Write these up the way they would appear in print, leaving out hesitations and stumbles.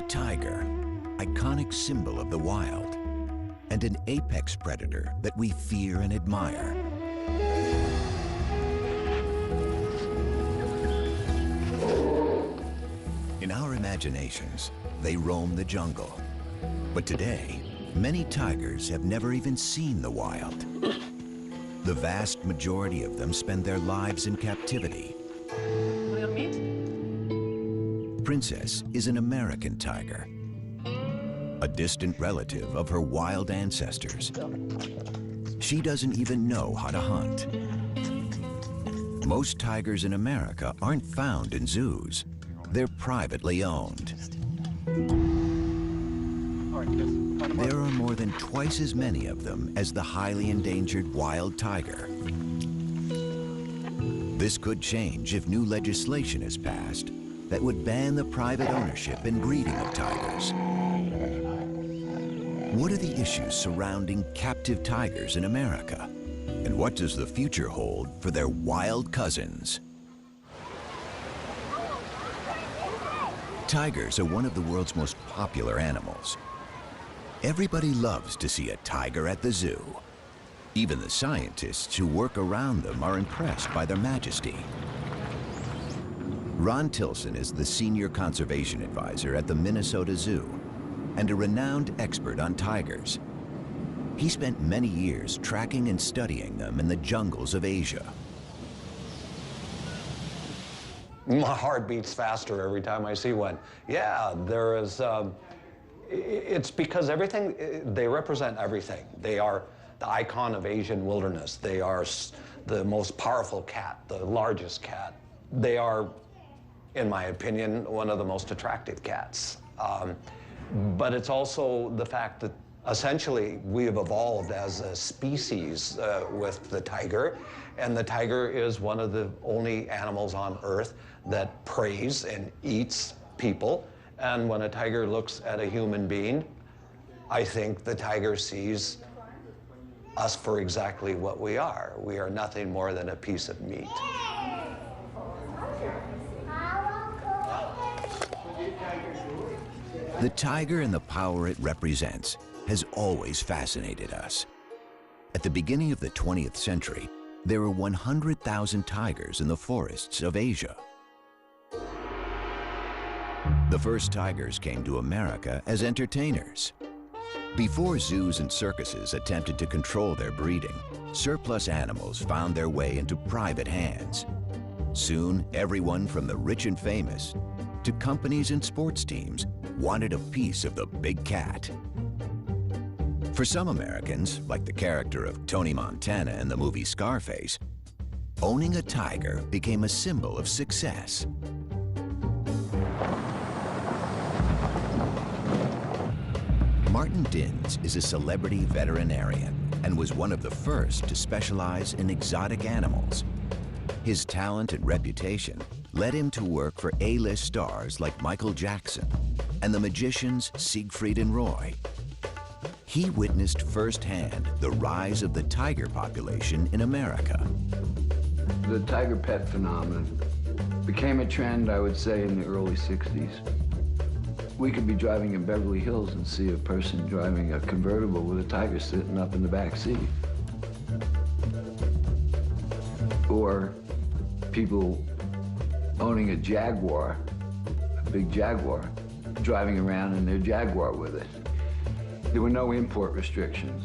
tiger, iconic symbol of the wild, and an apex predator that we fear and admire. In our imaginations, they roam the jungle. But today, many tigers have never even seen the wild. The vast majority of them spend their lives in captivity. Princess is an American tiger, a distant relative of her wild ancestors. She doesn't even know how to hunt. Most tigers in America aren't found in zoos. They're privately owned. There are more than twice as many of them as the highly endangered wild tiger. This could change if new legislation is passed that would ban the private ownership and breeding of tigers. What are the issues surrounding captive tigers in America? And what does the future hold for their wild cousins? Tigers are one of the world's most popular animals. Everybody loves to see a tiger at the zoo. Even the scientists who work around them are impressed by their majesty. Ron Tilson is the senior conservation advisor at the Minnesota Zoo and a renowned expert on tigers. He spent many years tracking and studying them in the jungles of Asia. My heart beats faster every time I see one. Yeah, there is, it's because they represent everything. They are the icon of Asian wilderness. They are the most powerful cat, the largest cat. They are, in my opinion, one of the most attractive cats. But it's also the fact that essentially we have evolved as a species with the tiger, and the tiger is one of the only animals on Earth that preys and eats people. And when a tiger looks at a human being, I think the tiger sees us for exactly what we are. We are nothing more than a piece of meat. The tiger and the power it represents has always fascinated us. At the beginning of the 20th century, there were 100,000 tigers in the forests of Asia. The first tigers came to America as entertainers. Before zoos and circuses attempted to control their breeding, surplus animals found their way into private hands. Soon, everyone from the rich and famous to companies and sports teams wanted a piece of the big cat. For some Americans, like the character of Tony Montana in the movie Scarface, owning a tiger became a symbol of success. Martin Dins is a celebrity veterinarian and was one of the first to specialize in exotic animals. His talent and reputation led him to work for A-list stars like Michael Jackson and the magicians Siegfried and Roy. He witnessed firsthand the rise of the tiger population in America. The tiger pet phenomenon became a trend, I would say, in the early 60s. We could be driving in Beverly Hills and see a person driving a convertible with a tiger sitting up in the back seat. Or people owning a Jaguar, a big Jaguar, driving around in their Jaguar with it. There were no import restrictions.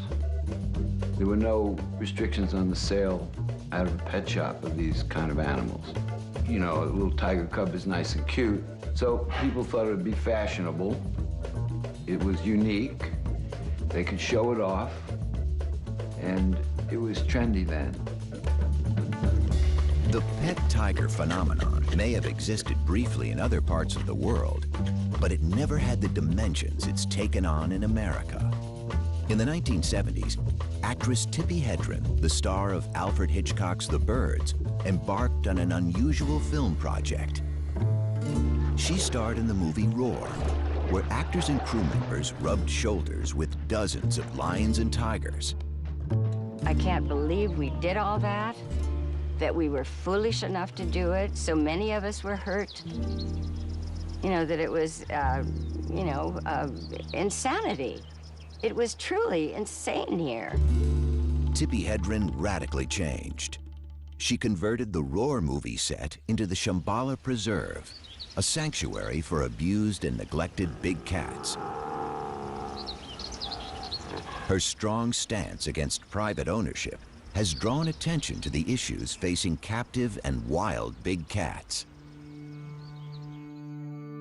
There were no restrictions on the sale out of a pet shop of these kind of animals. You know, a little tiger cub is nice and cute, so people thought it would be fashionable. It was unique. They could show it off, and it was trendy then. The pet tiger phenomenon may have existed briefly in other parts of the world, but it never had the dimensions it's taken on in America. In the 1970s, actress Tippi Hedren, the star of Alfred Hitchcock's The Birds, embarked on an unusual film project. She starred in the movie Roar, where actors and crew members rubbed shoulders with dozens of lions and tigers. I can't believe we did all that we were foolish enough to do it. So many of us were hurt. you know, that it was, insanity. It was truly insane here. Tippi Hedren radically changed. She converted the Roar movie set into the Shambhala Preserve, a sanctuary for abused and neglected big cats. Her strong stance against private ownership has drawn attention to the issues facing captive and wild big cats.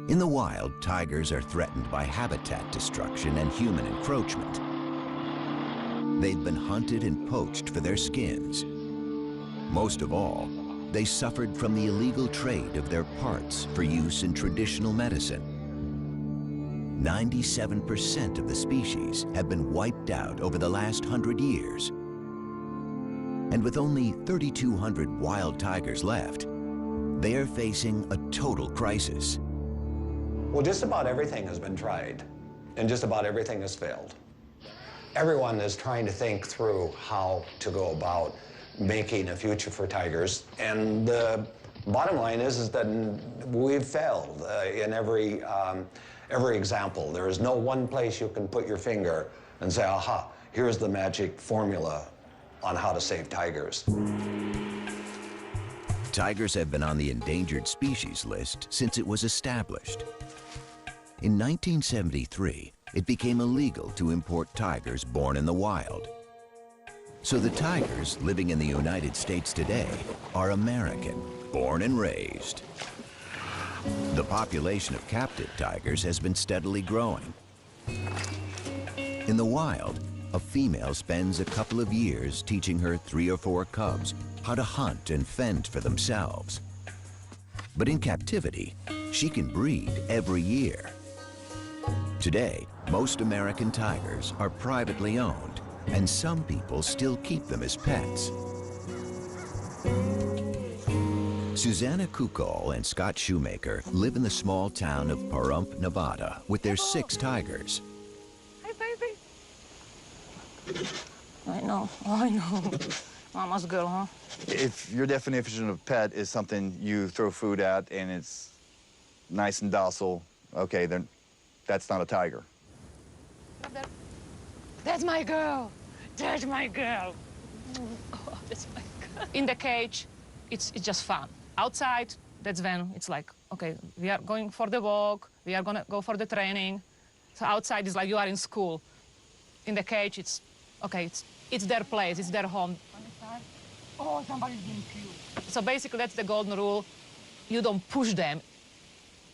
In the wild, tigers are threatened by habitat destruction and human encroachment. They've been hunted and poached for their skins. Most of all, they suffered from the illegal trade of their parts for use in traditional medicine. 97% of the species have been wiped out over the last 100 years. And with only 3,200 wild tigers left, they are facing a total crisis. Well, just about everything has been tried, and just about everything has failed. Everyone is trying to think through how to go about making a future for tigers, and the bottom line is that we've failed in every example. There is no one place you can put your finger and say, aha, here's the magic formula on how to save tigers. Tigers have been on the endangered species list since it was established. In 1973, it became illegal to import tigers born in the wild. So the tigers living in the United States today are American, born and raised. The population of captive tigers has been steadily growing. In the wild, a female spends a couple of years teaching her 3 or 4 cubs how to hunt and fend for themselves. But in captivity, she can breed every year. Today, most American tigers are privately owned, and some people still keep them as pets. Susanna Kukol and Scott Shoemaker live in the small town of Pahrump, Nevada, with their 6 tigers. Hi, baby. I know. Mama's girl, huh? If your definition of pet is something you throw food at and it's nice and docile, okay, then that's not a tiger. That's my girl. That's my girl. Oh, that's my girl. In the cage, it's just fun. Outside, that's when it's like, okay, we are going for the walk, we are gonna go for the training. So outside is like you are in school. In the cage, it's, okay, it's their place, it's their home. Oh, somebody's being cute. So basically, that's the golden rule. You don't push them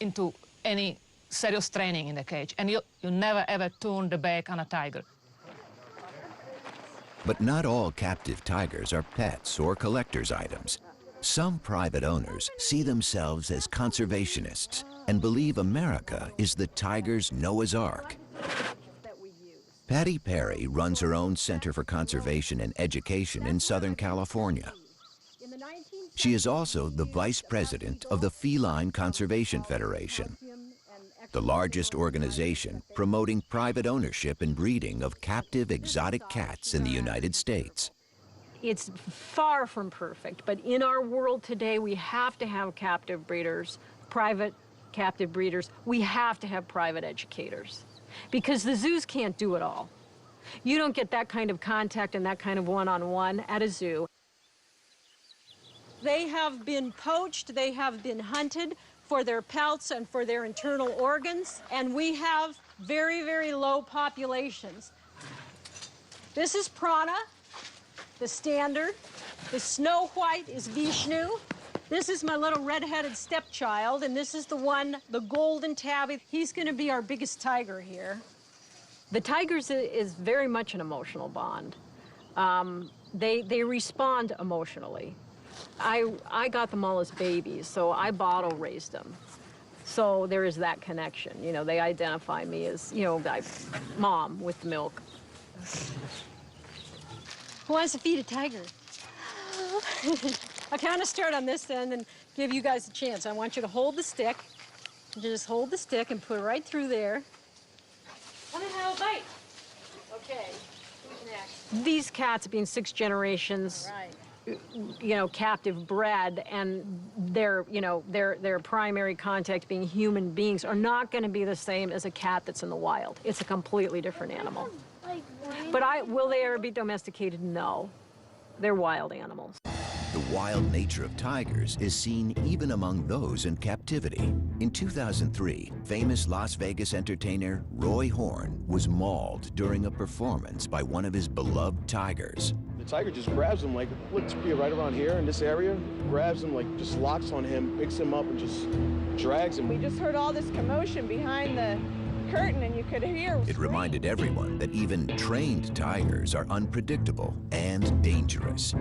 into any serious training in the cage, and you never ever turn the back on a tiger. But not all captive tigers are pets or collector's items. Some private owners see themselves as conservationists and believe America is the tiger's Noah's Ark. Patty Perry runs her own Center for Conservation and Education in Southern California. She is also the vice president of the Feline Conservation Federation, the largest organization promoting private ownership and breeding of captive exotic cats in the United States. It's far from perfect, but in our world today, we have to have captive breeders, private captive breeders. We have to have private educators, because the zoos can't do it all. You don't get that kind of contact and that kind of one-on-one at a zoo. They have been poached, they have been hunted for their pelts and for their internal organs, and we have very, very low populations. This is Prana, the standard. The snow white is Vishnu. This is my little red-headed stepchild, and this is the one, the golden tabby. He's gonna be our biggest tiger here. The tigers is very much an emotional bond. They respond emotionally. I got them all as babies, so I bottle raised them. So there is that connection. You know, they identify me as, you know, mom with the milk. Who wants to feed a tiger? I'll kind of start on this end and give you guys a chance. I want you to hold the stick. Just hold the stick and put it right through there. Come and have a bite. Okay, who's next? These cats, being 6 generations, captive bred, and their primary contact being human beings are not going to be the same as a cat that's in the wild. It's a completely different animal. But will they ever be domesticated? No. They're wild animals. The wild nature of tigers is seen even among those in captivity. In 2003, famous Las Vegas entertainer Roy Horn was mauled during a performance by one of his beloved tigers. The tiger just grabs him, like, let's be right around here in this area, grabs him, like, just locks on him, picks him up, and just drags him. We just heard all this commotion behind the curtain, and you could hear. It reminded everyone that even trained tigers are unpredictable and dangerous.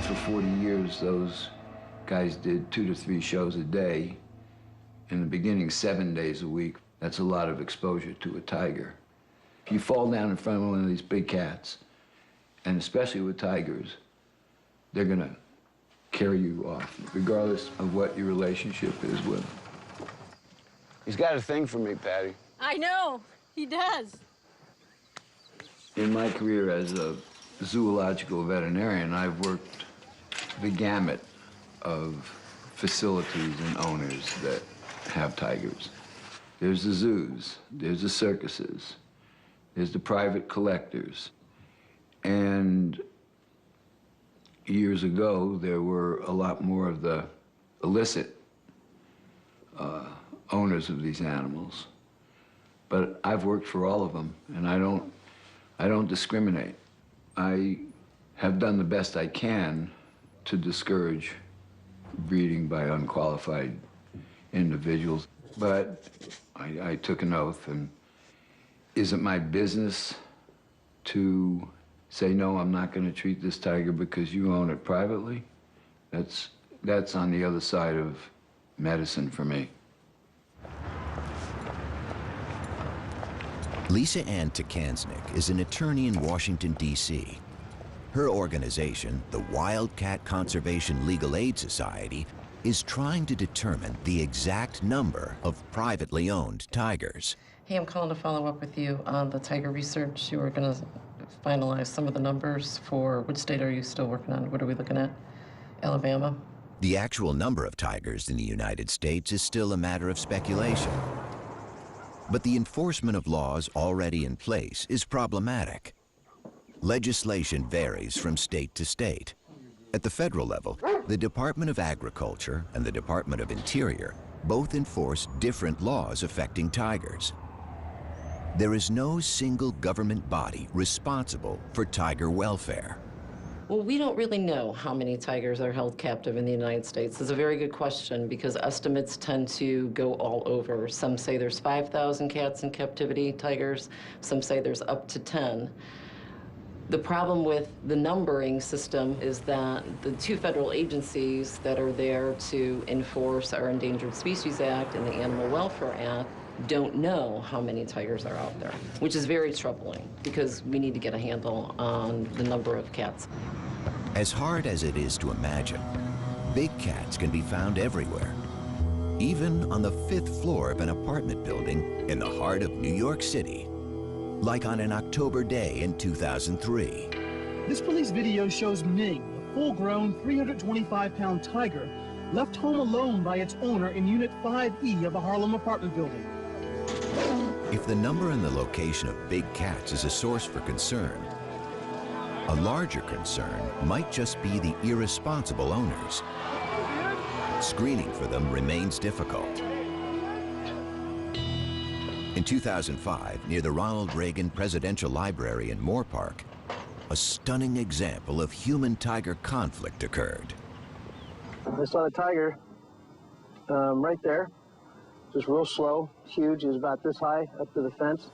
For 40 years, those guys did 2 to 3 shows a day. In the beginning, 7 days a week. That's a lot of exposure to a tiger. If you fall down in front of one of these big cats, and especially with tigers, they're gonna carry you off, regardless of what your relationship is with them. He's got a thing for me, Patty. I know, he does. In my career as a zoological veterinarian, I've worked the gamut of facilities and owners that have tigers. There's the zoos, there's the circuses, there's the private collectors. And years ago, there were a lot more of the illicit owners of these animals. But I've worked for all of them, and I don't discriminate. I have done the best I can to discourage breeding by unqualified individuals. But I took an oath, and is it my business to say, no, I'm not going to treat this tiger because you own it privately? That's on the other side of medicine for me. Lisa Ann Takansnick is an attorney in Washington, D.C. Her organization, the Wildcat Conservation Legal Aid Society, is trying to determine the exact number of privately owned tigers. Hey, I'm calling to follow up with you on the tiger research. You were going to finalize some of the numbers for which state are you still working on? What are we looking at? Alabama? The actual number of tigers in the United States is still a matter of speculation. But the enforcement of laws already in place is problematic. Legislation varies from state to state. At the federal level, the Department of Agriculture and the Department of Interior both enforce different laws affecting tigers. There is no single government body responsible for tiger welfare. Well, we don't really know how many tigers are held captive in the United States. It's a very good question because estimates tend to go all over. Some say there's 5,000 cats in captivity, tigers. Some say there's up to 10. The problem with the numbering system is that the 2 federal agencies that are there to enforce our Endangered Species Act and the Animal Welfare Act don't know how many tigers are out there, which is very troubling because we need to get a handle on the number of cats. As hard as it is to imagine, big cats can be found everywhere, even on the 5th floor of an apartment building in the heart of New York City, like on an October day in 2003. This police video shows Ming, a full-grown 325-pound tiger, left home alone by its owner in Unit 5E of a Harlem apartment building. If the number and the location of big cats is a source for concern, a larger concern might just be the irresponsible owners. Screening for them remains difficult. In 2005, near the Ronald Reagan Presidential Library in Moore Park, a stunning example of human-tiger conflict occurred. I saw the tiger right there, just real slow, huge. He was about this high up to the fence.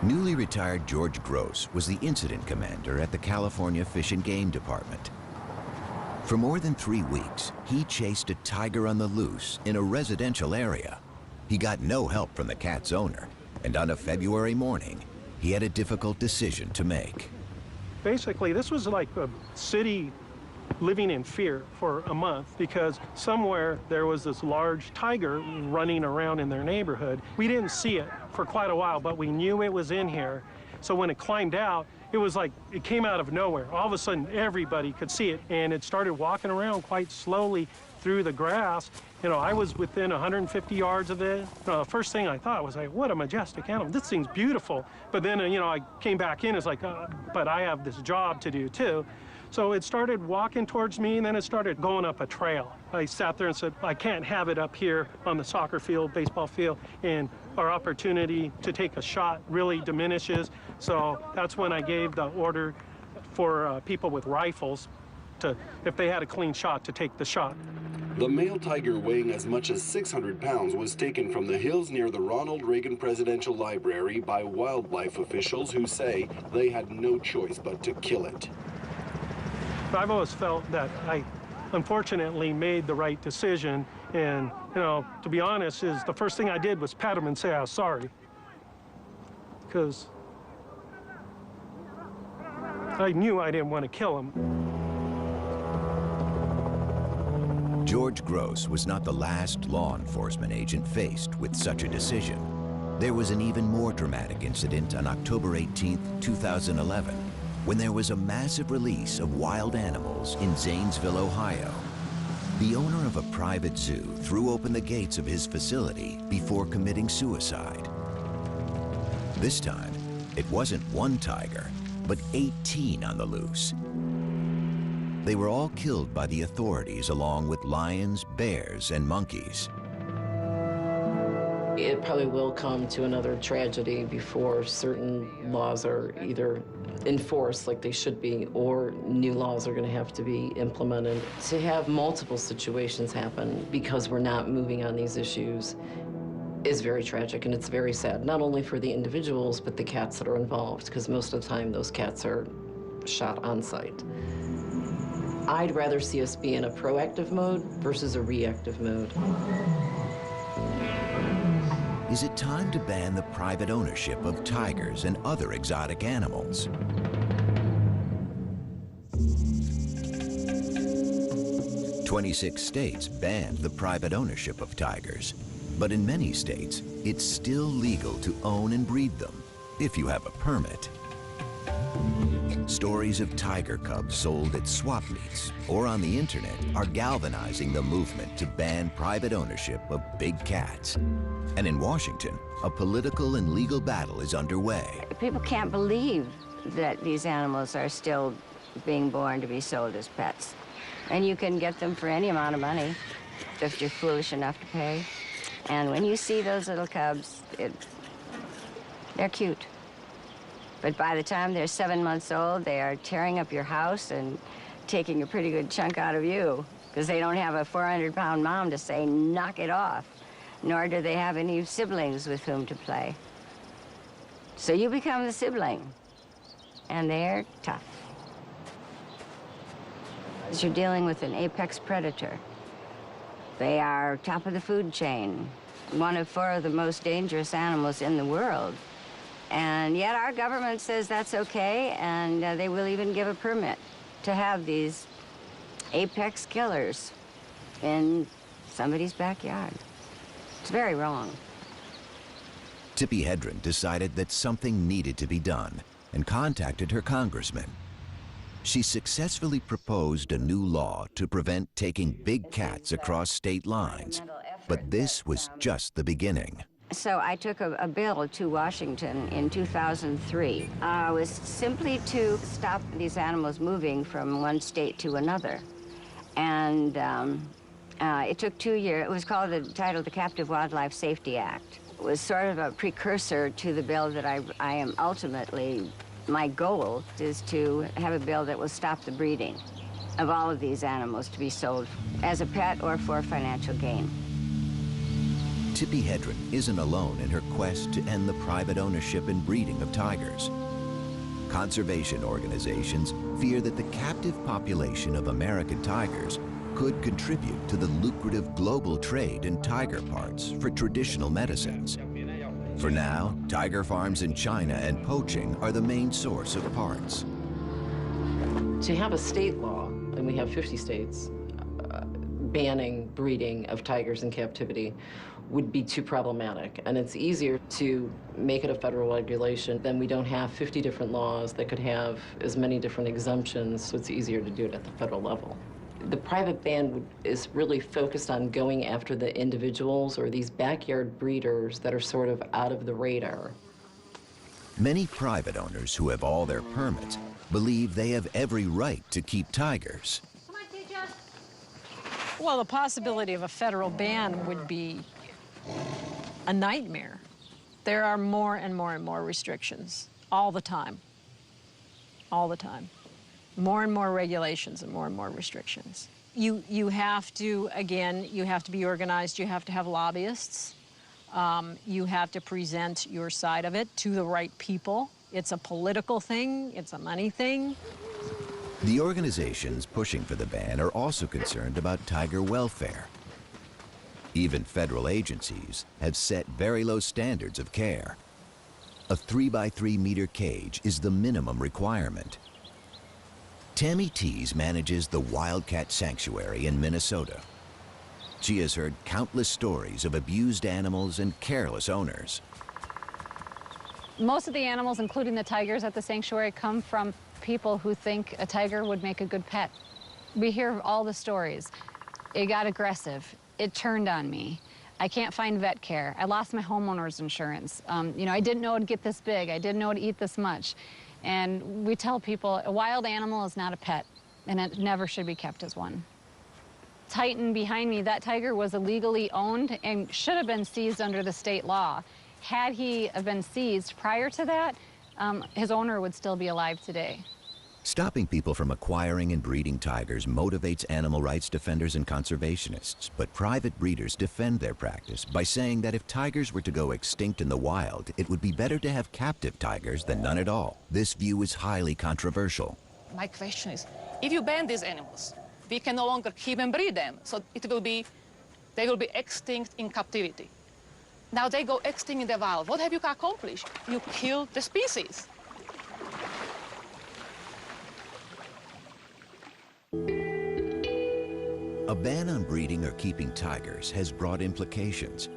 Newly retired George Gross was the incident commander at the California Fish and Game Department. For more than 3 weeks, he chased a tiger on the loose in a residential area. He got no help from the cat's owner, and on a February morning, he had a difficult decision to make. Basically, this was like a city living in fear for a month because somewhere there was this large tiger running around in their neighborhood. We didn't see it for quite a while, but we knew it was in here. So when it climbed out, it was like it came out of nowhere. All of a sudden, everybody could see it, and it started walking around quite slowly through the grass. You know, I was within 150 yards of it. The first thing I thought was, like, what a majestic animal. This thing's beautiful. But then, you know, I came back in, it's like, but I have this job to do too. So it started walking towards me, and then it started going up a trail. I sat there and said, I can't have it up here on the soccer field, baseball field, and our opportunity to take a shot really diminishes. So that's when I gave the order for people with rifles to, if they had a clean shot, to take the shot. The male tiger, weighing as much as 600 pounds, was taken from the hills near the Ronald Reagan Presidential Library by wildlife officials who say they had no choice but to kill it. I've always felt that I, unfortunately, made the right decision. And, you know, to be honest, is the first thing I did was pat him and say I was sorry. Because I knew I didn't want to kill him. George Gross was not the last law enforcement agent faced with such a decision. There was an even more dramatic incident on October 18, 2011, when there was a massive release of wild animals in Zanesville, Ohio. The owner of a private zoo threw open the gates of his facility before committing suicide. This time, it wasn't one tiger, but 18 on the loose. They were all killed by the authorities along with lions, bears, and monkeys. It probably will come to another tragedy before certain laws are either enforced like they should be, or new laws are going to have to be implemented. To have multiple situations happen because we're not moving on these issues is very tragic, and it's very sad, not only for the individuals, but the cats that are involved, because most of the time those cats are shot on site. I'd rather see us be in a proactive mode versus a reactive mode. Is it time to ban the private ownership of tigers and other exotic animals? "26 states banned the private ownership of tigers, but in many states, it's still legal to own and breed them if you have a permit. Stories of tiger cubs sold at swap meets or on the internet are galvanizing the movement to ban private ownership of big cats. And in Washington, a political and legal battle is underway. People can't believe that these animals are still being born to be sold as pets. And you can get them for any amount of money if you're foolish enough to pay. And when you see those little cubs, they're cute. But by the time they're 7 months old, they are tearing up your house and taking a pretty good chunk out of you, because they don't have a 400-pound mom to say, knock it off, nor do they have any siblings with whom to play. So you become the sibling, and they're tough. You're dealing with an apex predator. They are top of the food chain, one of 4 of the most dangerous animals in the world. And yet our government says that's okay, and they will even give a permit to have these apex killers in somebody's backyard. It's very wrong. Tippi Hedren decided that something needed to be done and contacted her congressman. She successfully proposed a new law to prevent taking big cats across state lines, but this was just the beginning. So I took a bill to Washington in 2003. It was simply to stop these animals moving from one state to another. And it took 2 years. It was called, the Captive Wildlife Safety Act. It was sort of a precursor to the bill that I am ultimately, my goal is to have a bill that will stop the breeding of all of these animals to be sold as a pet or for financial gain. Tippi Hedren isn't alone in her quest to end the private ownership and breeding of tigers. Conservation organizations fear that the captive population of American tigers could contribute to the lucrative global trade in tiger parts for traditional medicines. For now, tiger farms in China and poaching are the main source of parts. To have a state law, and we have 50 states, banning breeding of tigers in captivity would be too problematic. And it's easier to make it a federal regulation. Then we don't have 50 different laws that could have as many different exemptions, so it's easier to do it at the federal level. The private ban is really focused on going after the individuals or these backyard breeders that are sort of out of the radar. Many private owners who have all their permits believe they have every right to keep tigers. Well, the possibility of a federal ban would be a nightmare. There are more and more and more restrictions all the time. All the time. More and more regulations and more restrictions. You have to, again, you have to be organized. You have to have lobbyists. You have to present your side of it to the right people. It's a political thing. It's a money thing. The organizations pushing for the ban are also concerned about tiger welfare. Even federal agencies have set very low standards of care. A 3x3 meter cage is the minimum requirement. Tammy Tees manages the Wildcat Sanctuary in Minnesota. She has heard countless stories of abused animals and careless owners. Most of the animals, including the tigers at the sanctuary, come from people who think a tiger would make a good pet. We hear all the stories. It got aggressive. It turned on me. I can't find vet care. I lost my homeowner's insurance. You know, I didn't know it'd get this big. I didn't know it'd eat this much. And we tell people a wild animal is not a pet, and it never should be kept as one. Titan behind me, that tiger was illegally owned and should have been seized under the state law. Had he been seized prior to that, his owner would still be alive today. Stopping people from acquiring and breeding tigers motivates animal rights defenders and conservationists, but private breeders defend their practice by saying that if tigers were to go extinct in the wild, it would be better to have captive tigers than none at all. This view is highly controversial. My question is, if you ban these animals, we can no longer keep and breed them, so they will be extinct in captivity. Now they go extinct in the wild. What have you accomplished? You kill the species. A ban on breeding or keeping tigers has broad implications.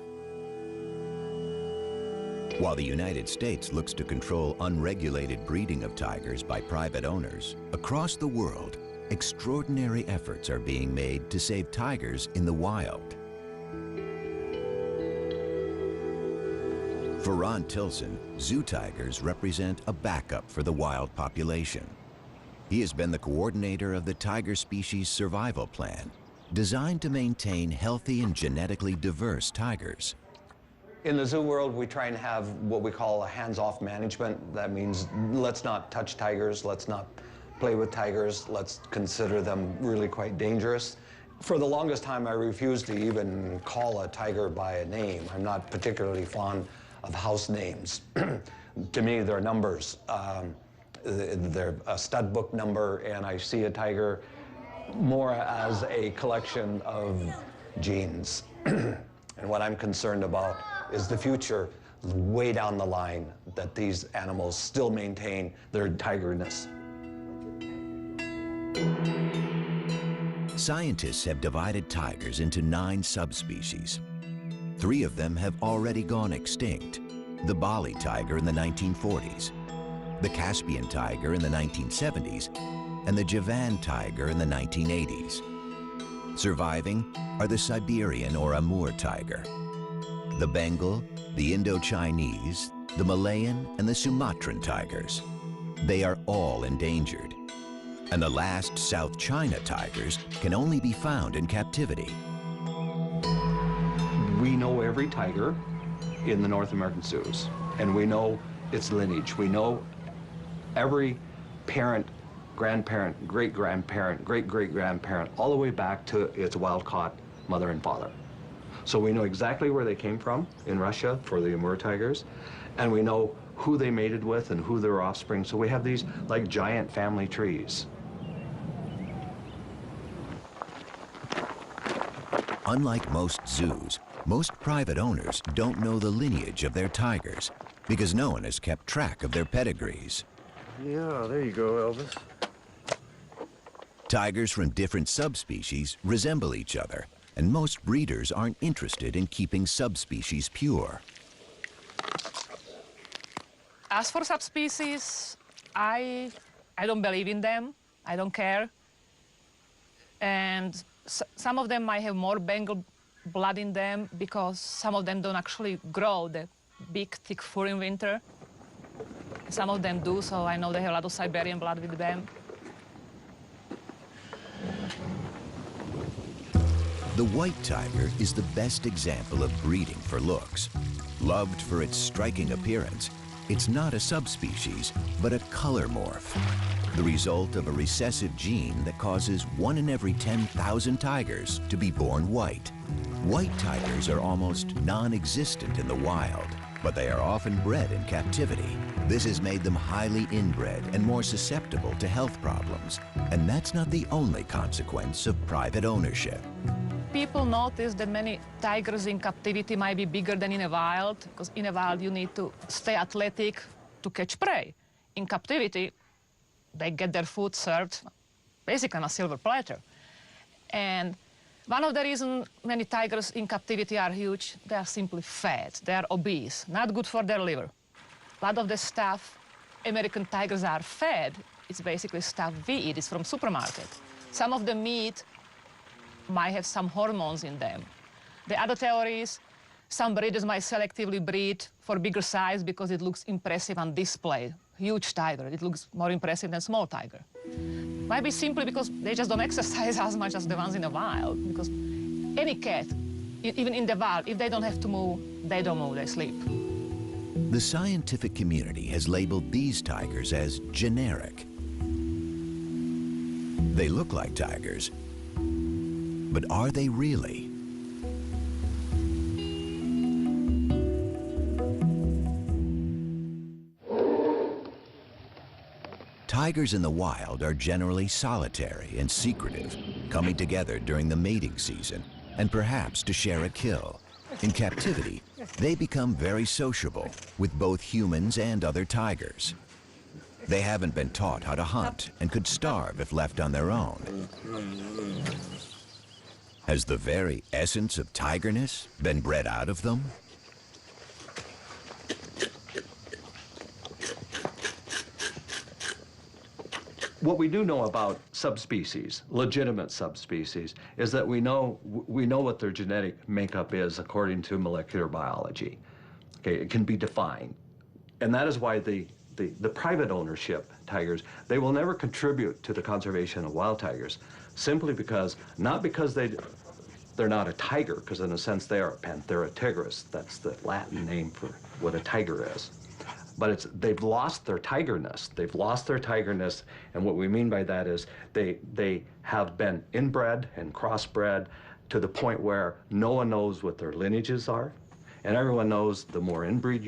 While the United States looks to control unregulated breeding of tigers by private owners, across the world, extraordinary efforts are being made to save tigers in the wild. For Ron Tilson, zoo tigers represent a backup for the wild population. He has been the coordinator of the Tiger Species Survival Plan, designed to maintain healthy and genetically diverse tigers. In the zoo world, we try and have what we call a hands-off management. That means let's not touch tigers, let's not play with tigers, let's consider them really quite dangerous. For the longest time, I refused to even call a tiger by a name. I'm not particularly fond of house names. To me, they're numbers. They're a stud book number, and I see a tiger more as a collection of genes. And what I'm concerned about is the future, way down the line, that these animals still maintain their tigerness. Scientists have divided tigers into 9 subspecies. 3 of them have already gone extinct: the Bali tiger in the 1940s, the Caspian tiger in the 1970s, and the Javan tiger in the 1980s. Surviving are the Siberian or Amur tiger, the Bengal, the Indo-Chinese, the Malayan, and the Sumatran tigers. They are all endangered. And the last South China tigers can only be found in captivity. We know every tiger in the North American zoos, and we know its lineage. We know every parent, grandparent, great-grandparent, great-great-grandparent, all the way back to its wild-caught mother and father. So we know exactly where they came from in Russia for the Amur tigers, and we know who they mated with and who their offspring. So we have these like giant family trees. Unlike most zoos, most private owners don't know the lineage of their tigers because no one has kept track of their pedigrees. Yeah, there you go, Elvis. Tigers from different subspecies resemble each other, and most breeders aren't interested in keeping subspecies pure. As for subspecies, I don't believe in them. I don't care. And some of them might have more Bengal blood in them because some of them don't actually grow the big, thick fur in winter. Some of them do, so I know they have a lot of Siberian blood with them. The white tiger is the best example of breeding for looks. Loved for its striking appearance, it's not a subspecies, but a color morph, the result of a recessive gene that causes 1 in every 10,000 tigers to be born white. White tigers are almost non-existent in the wild, but they are often bred in captivity. This has made them highly inbred and more susceptible to health problems. And that's not the only consequence of private ownership. People notice that many tigers in captivity might be bigger than in the wild, because in the wild you need to stay athletic to catch prey. In captivity, they get their food served basically on a silver platter. And one of the reasons many tigers in captivity are huge, they are simply fat, they are obese, not good for their liver. A lot of the stuff American tigers are fed, it's basically stuff we eat, it's from supermarket. Some of the meat might have some hormones in them. The other theory is some breeders might selectively breed for bigger size because it looks impressive on display. Huge tiger, it looks more impressive than small tiger. Might be simply because they just don't exercise as much as the ones in the wild, because any cat, even in the wild, if they don't have to move, they don't move, they sleep. The scientific community has labeled these tigers as generic. They look like tigers, but are they really? Tigers in the wild are generally solitary and secretive, coming together during the mating season and perhaps to share a kill. In captivity, they become very sociable with both humans and other tigers. They haven't been taught how to hunt and could starve if left on their own. Has the very essence of tigerness been bred out of them? What we do know about subspecies, legitimate subspecies, is that we know what their genetic makeup is according to molecular biology. Okay, it can be defined. And that is why the private ownership tigers, they will never contribute to the conservation of wild tigers, simply because, not because they're not a tiger, because in a sense they are a Panthera tigris. That's the Latin name for what a tiger is. But they've lost their tigerness. They've lost their tigerness, and what we mean by that is they have been inbred and crossbred to the point where no one knows what their lineages are, and everyone knows the more inbreed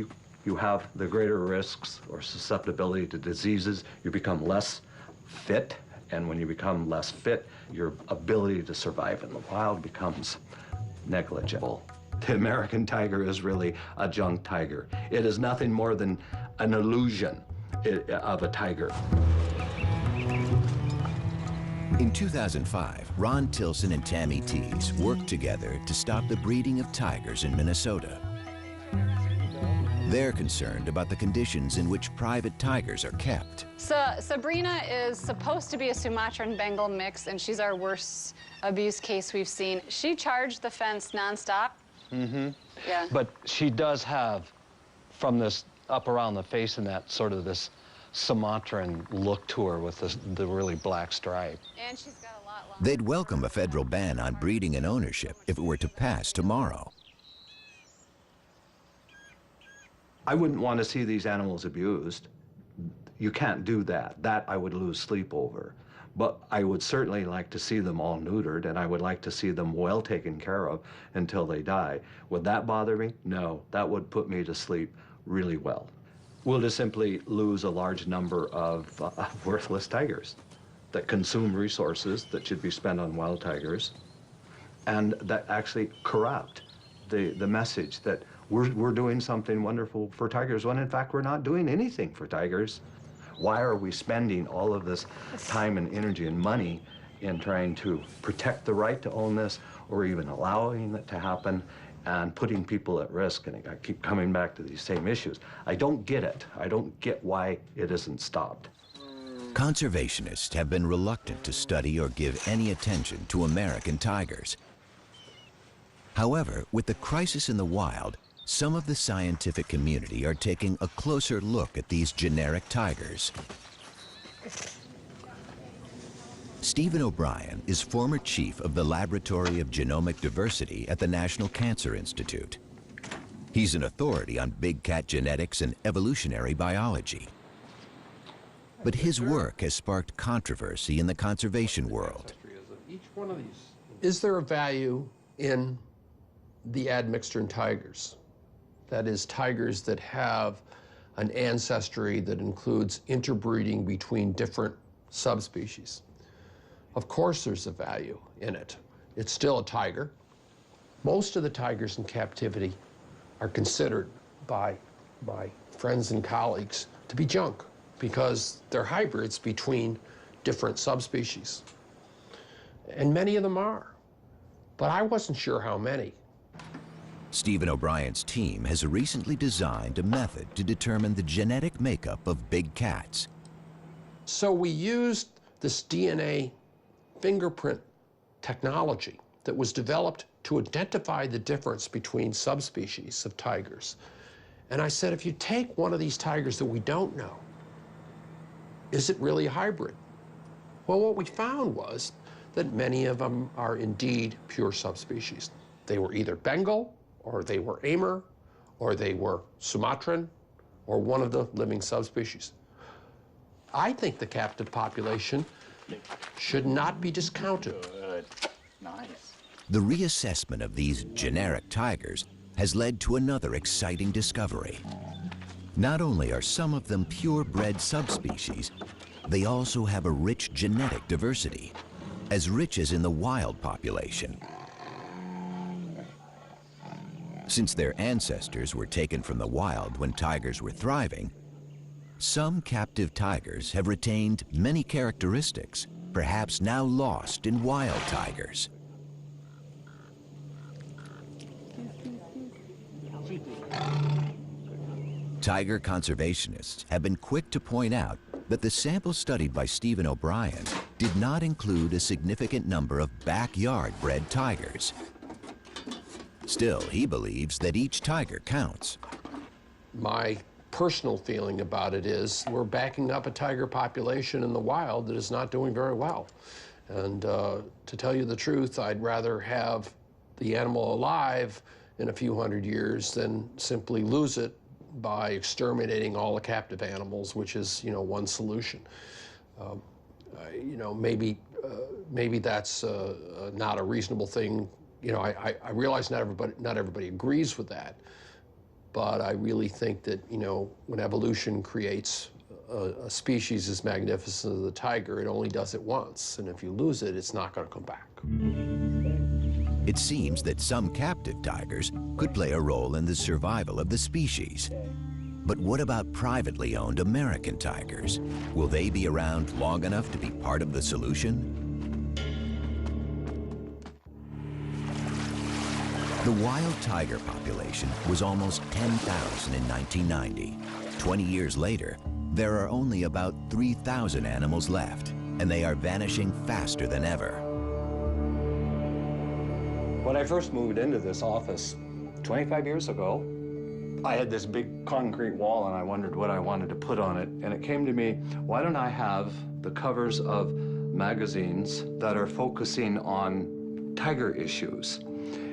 you have, the greater risks or susceptibility to diseases. You become less fit, and when you become less fit, your ability to survive in the wild becomes negligible. The American tiger is really a junk tiger. It is nothing more than an illusion of a tiger. In 2005, Ron Tilson and Tammy Tees worked together to stop the breeding of tigers in Minnesota. They're concerned about the conditions in which private tigers are kept. So Sabrina is supposed to be a Sumatran Bengal mix, and she's our worst abuse case we've seen. She charged the fence nonstop. Mm-hmm. Yeah. But she does have, from this up around the face and that, sort of this Sumatran look to her with the really black stripe. And she's got a lot longer. They'd welcome a federal ban on breeding and ownership if it were to pass tomorrow. I wouldn't want to see these animals abused. You can't do that. That I would lose sleep over. But I would certainly like to see them all neutered, and I would like to see them well taken care of until they die. Would that bother me? No, that would put me to sleep really well. We'll just simply lose a large number of worthless tigers that consume resources that should be spent on wild tigers, and that actually corrupt the message that we're doing something wonderful for tigers, when in fact we're not doing anything for tigers. Why are we spending all of this time and energy and money in trying to protect the right to own this or even allowing it to happen and putting people at risk. And I keep coming back to these same issues. I don't get it. I don't get why it isn't stopped. Conservationists have been reluctant to study or give any attention to American tigers. However, with the crisis in the wild, some of the scientific community are taking a closer look at these generic tigers. Stephen O'Brien is former chief of the Laboratory of Genomic Diversity at the National Cancer Institute. He's an authority on big cat genetics and evolutionary biology. But his work has sparked controversy in the conservation world. Is there a value in the admixture in tigers? That is, tigers that have an ancestry that includes interbreeding between different subspecies. Of course there's a value in it. It's still a tiger. Most of the tigers in captivity are considered by my friends and colleagues to be junk because they're hybrids between different subspecies. And many of them are, but I wasn't sure how many. Stephen O'Brien's team has recently designed a method to determine the genetic makeup of big cats. So we used this DNA fingerprint technology that was developed to identify the difference between subspecies of tigers. And I said, if you take one of these tigers that we don't know, is it really a hybrid? Well, what we found was that many of them are indeed pure subspecies. They were either Bengal, or they were Amur, or they were Sumatran, or one of the living subspecies. I think the captive population should not be discounted. Good. Nice. The reassessment of these generic tigers has led to another exciting discovery. Not only are some of them purebred subspecies, they also have a rich genetic diversity, as rich as in the wild population. Since their ancestors were taken from the wild when tigers were thriving, some captive tigers have retained many characteristics, perhaps now lost in wild tigers. Tiger conservationists have been quick to point out that the sample studied by Stephen O'Brien did not include a significant number of backyard-bred tigers. Still, he believes that each tiger counts. My personal feeling about it is we're backing up a tiger population in the wild that is not doing very well. And to tell you the truth, I'd rather have the animal alive in a few hundred years than simply lose it by exterminating all the captive animals, which is, one solution. Maybe that's not a reasonable thing. I realize not everybody agrees with that, but I really think that, when evolution creates a species as magnificent as the tiger, it only does it once, and if you lose it, it's not going to come back. It seems that some captive tigers could play a role in the survival of the species. But what about privately owned American tigers? Will they be around long enough to be part of the solution? The wild tiger population was almost 10,000 in 1990. 20 years later, there are only about 3,000 animals left, and they are vanishing faster than ever. When I first moved into this office 25 years ago, I had this big concrete wall and I wondered what I wanted to put on it. And it came to me, why don't I have the covers of magazines that are focusing on tiger issues?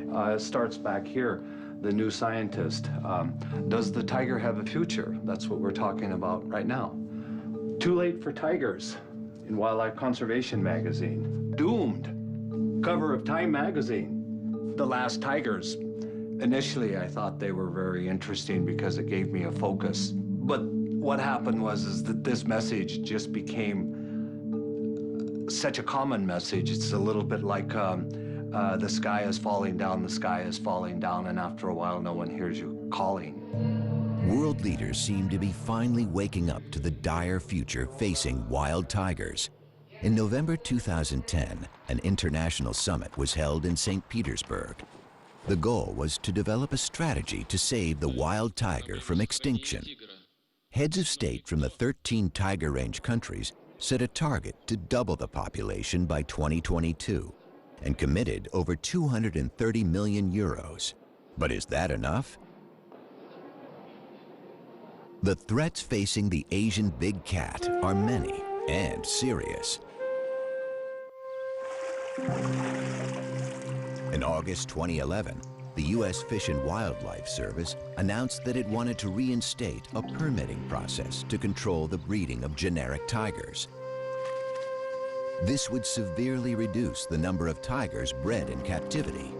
It starts back here, The New Scientist. Does the tiger have a future? That's what we're talking about right now. Too Late for Tigers in Wildlife Conservation magazine. Doomed, cover of Time magazine. The Last Tigers. Initially, I thought they were very interesting because it gave me a focus. But what happened was that this message just became such a common message. It's a little bit like the sky is falling down, the sky is falling down, and after a while, no one hears you calling. World leaders seem to be finally waking up to the dire future facing wild tigers. In November 2010, an international summit was held in St. Petersburg. The goal was to develop a strategy to save the wild tiger from extinction. Heads of state from the 13 tiger range countries set a target to double the population by 2022 and committed over 230 million euros. But is that enough? The threats facing the Asian big cat are many and serious. In August 2011, the U.S. Fish and Wildlife Service announced that it wanted to reinstate a permitting process to control the breeding of generic tigers. This would severely reduce the number of tigers bred in captivity.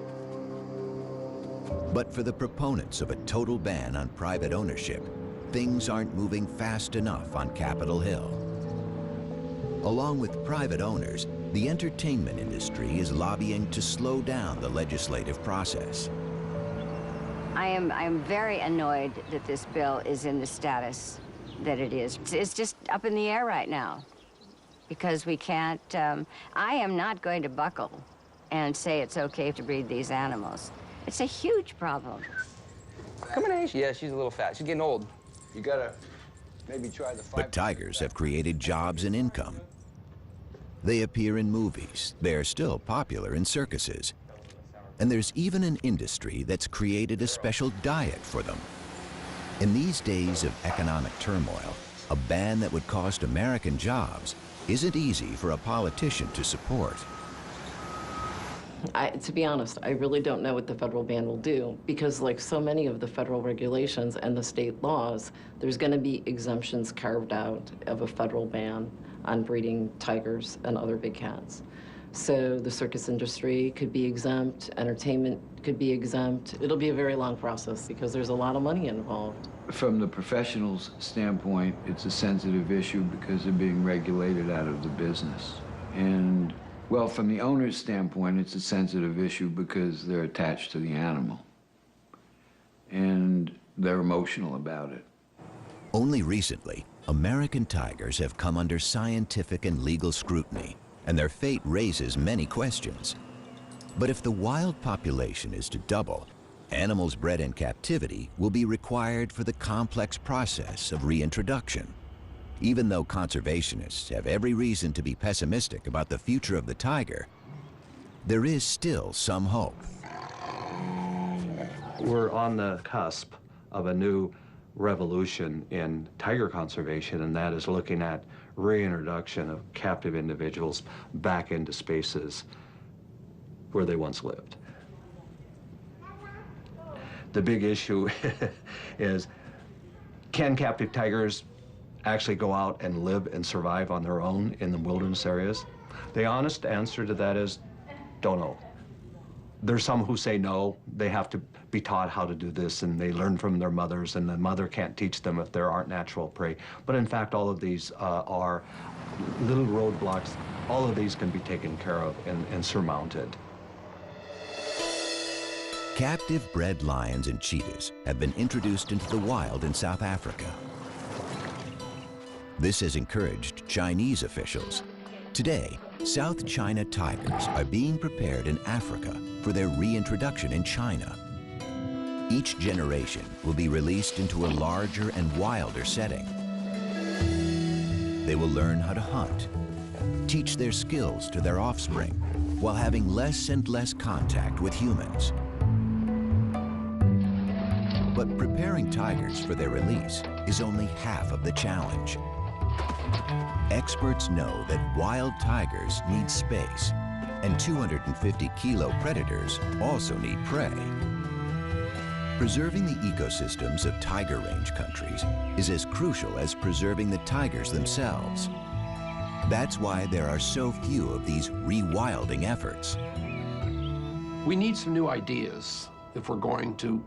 But for the proponents of a total ban on private ownership, things aren't moving fast enough on Capitol Hill. Along with private owners, the entertainment industry is lobbying to slow down the legislative process. I am very annoyed that this bill is in the status that it is. It's just up in the air right now because we can't, I am not going to buckle and say it's okay to breed these animals. It's a huge problem. Come on, Ace. Yeah, she's a little fat. She's getting old. You gotta maybe try the 5%. But tigers have created jobs and income. They appear in movies. They're still popular in circuses. And there's even an industry that's created a special diet for them. In these days of economic turmoil, a ban that would cost American jobs isn't easy for a politician to support. To be honest, I really don't know what the federal ban will do because like so many of the federal regulations and the state laws, there's going to be exemptions carved out of a federal ban on breeding tigers and other big cats. So the circus industry could be exempt, entertainment could be exempt. It'll be a very long process because there's a lot of money involved. From the professional's standpoint, it's a sensitive issue because they're being regulated out of the business. And, well, from the owner's standpoint, it's a sensitive issue because they're attached to the animal. And they're emotional about it. Only recently, American tigers have come under scientific and legal scrutiny, and their fate raises many questions. But if the wild population is to double, animals bred in captivity will be required for the complex process of reintroduction. Even though conservationists have every reason to be pessimistic about the future of the tiger, there is still some hope. We're on the cusp of a new revolution in tiger conservation, and that is looking at reintroduction of captive individuals back into spaces where they once lived. The big issue is, can captive tigers actually go out and live and survive on their own in the wilderness areas? The honest answer to that is, don't know. There's some who say no, they have to be taught how to do this, and they learn from their mothers, and the mother can't teach them if there aren't natural prey. But in fact, all of these are little roadblocks. All of these can be taken care of and surmounted. Captive bred lions and cheetahs have been introduced into the wild in South Africa. This has encouraged Chinese officials. Today, South China tigers are being prepared in Africa for their reintroduction in China. Each generation will be released into a larger and wilder setting. They will learn how to hunt, teach their skills to their offspring, while having less and less contact with humans. But preparing tigers for their release is only half of the challenge. Experts know that wild tigers need space, and 250-kilo predators also need prey. Preserving the ecosystems of tiger range countries is as crucial as preserving the tigers themselves. That's why there are so few of these rewilding efforts. We need some new ideas if we're going to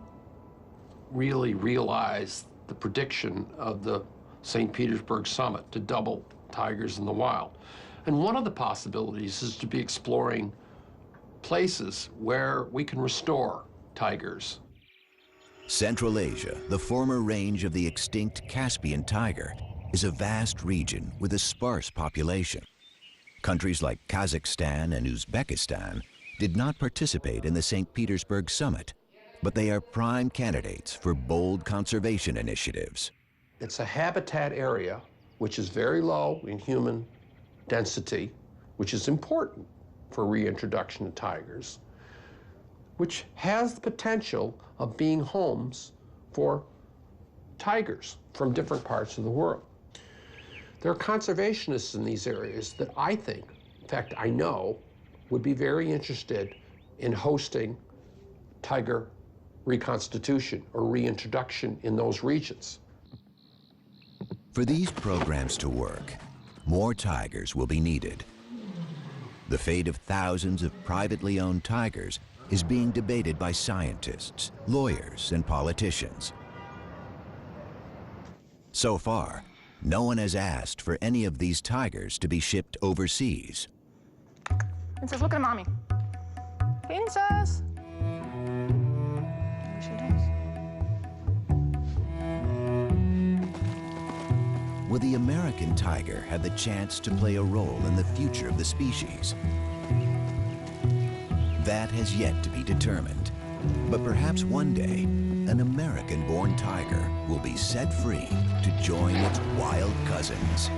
really realize the prediction of the St. Petersburg summit to double tigers in the wild. And one of the possibilities is to be exploring places where we can restore tigers. Central Asia, the former range of the extinct Caspian tiger, is a vast region with a sparse population. Countries like Kazakhstan and Uzbekistan did not participate in the St. Petersburg summit, but they are prime candidates for bold conservation initiatives. It's a habitat area which is very low in human density, which is important for reintroduction of tigers, which has the potential of being homes for tigers from different parts of the world. There are conservationists in these areas that I think, in fact, I know, would be very interested in hosting tiger reconstitution or reintroduction in those regions. For these programs to work, more tigers will be needed. The fate of thousands of privately owned tigers is being debated by scientists, lawyers, and politicians. So far, no one has asked for any of these tigers to be shipped overseas. Princess, look at mommy. Princess. There she is. Will the American tiger have the chance to play a role in the future of the species? That has yet to be determined. But perhaps one day, an American-born tiger will be set free to join its wild cousins.